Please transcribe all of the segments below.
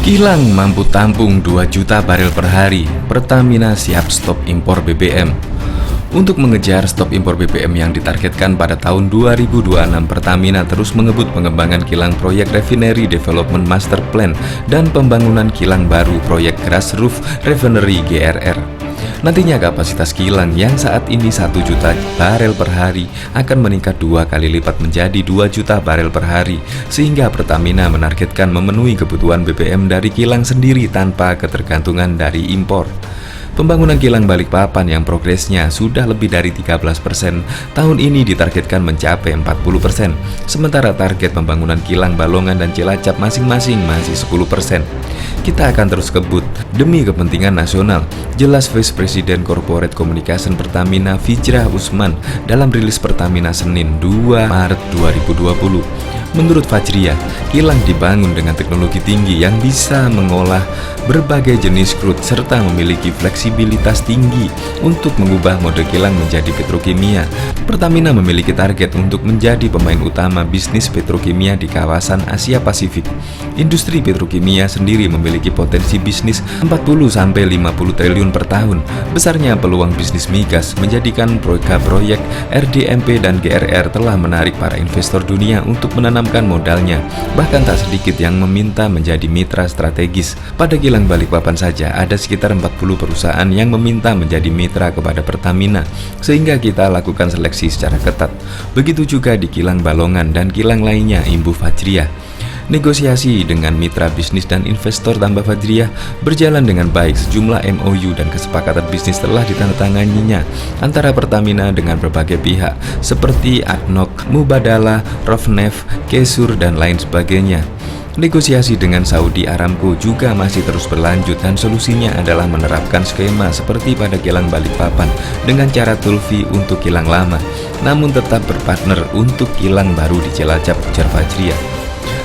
Kilang mampu tampung 2 juta barel per hari. Pertamina siap stop impor BBM. Untuk mengejar stop impor BBM yang ditargetkan pada tahun 2026, Pertamina terus mengebut pengembangan kilang proyek Refinery Development Master Plan dan pembangunan kilang baru proyek Grassroof Refinery GRR. Nantinya kapasitas kilang yang saat ini 1 juta barel per hari akan meningkat 2 kali lipat menjadi 2 juta barel per hari, sehingga Pertamina menargetkan memenuhi kebutuhan BBM dari kilang sendiri tanpa ketergantungan dari impor. Pembangunan kilang Balikpapan yang progresnya sudah lebih dari 13%, tahun ini ditargetkan mencapai 40%, sementara target pembangunan kilang Balongan dan Cilacap masing-masing masih 10%. Kita akan terus kebut demi kepentingan nasional, jelas Vice President Corporate Communication Pertamina Fijrah Usman dalam rilis Pertamina Senin 2 Maret 2020. Menurut Fajriah, kilang dibangun dengan teknologi tinggi yang bisa mengolah berbagai jenis crude serta memiliki fleksibilitas tinggi untuk mengubah mode kilang menjadi petrokimia. Pertamina memiliki target untuk menjadi pemain utama bisnis petrokimia di kawasan Asia Pasifik. Industri petrokimia sendiri memiliki potensi bisnis 40-50 triliun per tahun. Besarnya peluang bisnis migas menjadikan proyek RDMP dan GRR telah menarik para investor dunia untuk menanamkan modalnya. Bahkan tak sedikit yang meminta menjadi mitra strategis. Pada kilang Balikpapan saja ada sekitar 40 perusahaan yang meminta menjadi mitra kepada Pertamina, sehingga kita lakukan seleksi secara ketat. Begitu juga di kilang Balongan dan kilang lainnya, imbuh Fajriah. Negosiasi dengan mitra bisnis dan investor, tambah Fajriah, berjalan dengan baik. Sejumlah MOU dan kesepakatan bisnis telah ditandatanganinya antara Pertamina dengan berbagai pihak seperti ADNOC, Mubadala, Rosneft, Kesur, dan lain sebagainya. Negosiasi dengan Saudi Aramco juga masih terus berlanjut dan solusinya adalah menerapkan skema seperti pada kilang Balikpapan dengan cara toll-fee untuk kilang lama, namun tetap berpartner untuk kilang baru di Cilacap, ujar Fajriah.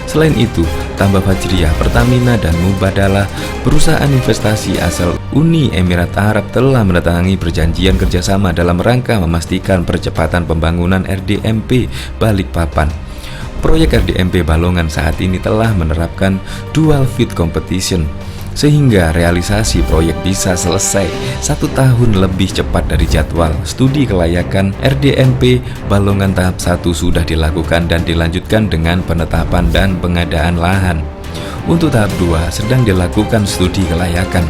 Selain itu, tambah Fajriah, Pertamina dan Mubadala, perusahaan investasi asal Uni Emirat Arab, telah menandatangani perjanjian kerjasama dalam rangka memastikan percepatan pembangunan RDMP Balikpapan. Proyek RDMP Balongan saat ini telah menerapkan dual feed competition, sehingga realisasi proyek bisa selesai 1 tahun lebih cepat dari jadwal. Studi kelayakan RDMP Balongan tahap 1 sudah dilakukan dan dilanjutkan dengan penetapan dan pengadaan lahan. Untuk tahap 2 sedang dilakukan studi kelayakan.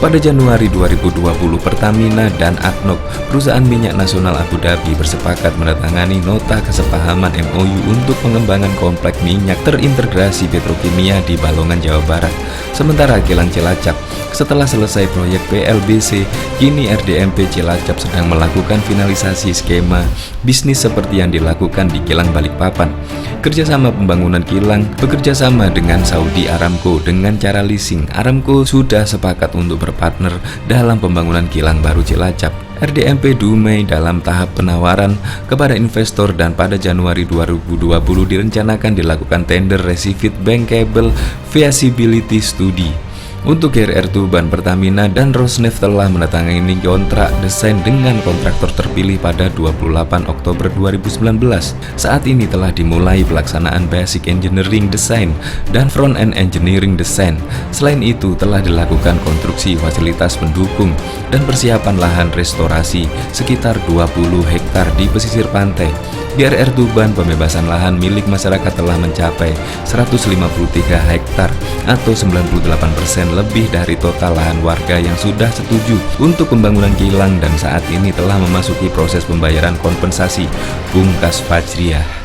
Pada Januari 2020, Pertamina dan ADNOC, perusahaan minyak nasional Abu Dhabi, bersepakat menandatangani nota kesepahaman MOU untuk pengembangan kompleks minyak terintegrasi petrokimia di Balongan, Jawa Barat. Sementara kilang Cilacap, setelah selesai proyek PLBC, kini RDMP Cilacap sedang melakukan finalisasi skema bisnis seperti yang dilakukan di kilang Balikpapan. Kerjasama pembangunan kilang bekerjasama dengan Saudi Aramco dengan cara leasing. Aramco sudah sepakat untuk berpartner dalam pembangunan kilang baru Cilacap. RDMP Dumai dalam tahap penawaran kepada investor dan pada Januari 2020 direncanakan dilakukan tender Receipt Bankable Feasibility Study. Untuk GRR Tuban, Pertamina dan Rosneft telah menandatangani kontrak desain dengan kontraktor terpilih pada 28 Oktober 2019. Saat ini telah dimulai pelaksanaan Basic Engineering Design dan Front End Engineering Design. Selain itu telah dilakukan konstruksi fasilitas pendukung dan persiapan lahan restorasi sekitar 20 hektar di pesisir pantai. GRR Tuban, pembebasan lahan milik masyarakat telah mencapai 153 hektar atau 98% lebih dari total lahan warga yang sudah setuju untuk pembangunan kilang dan saat ini telah memasuki proses pembayaran kompensasi, pungkas Fajriah.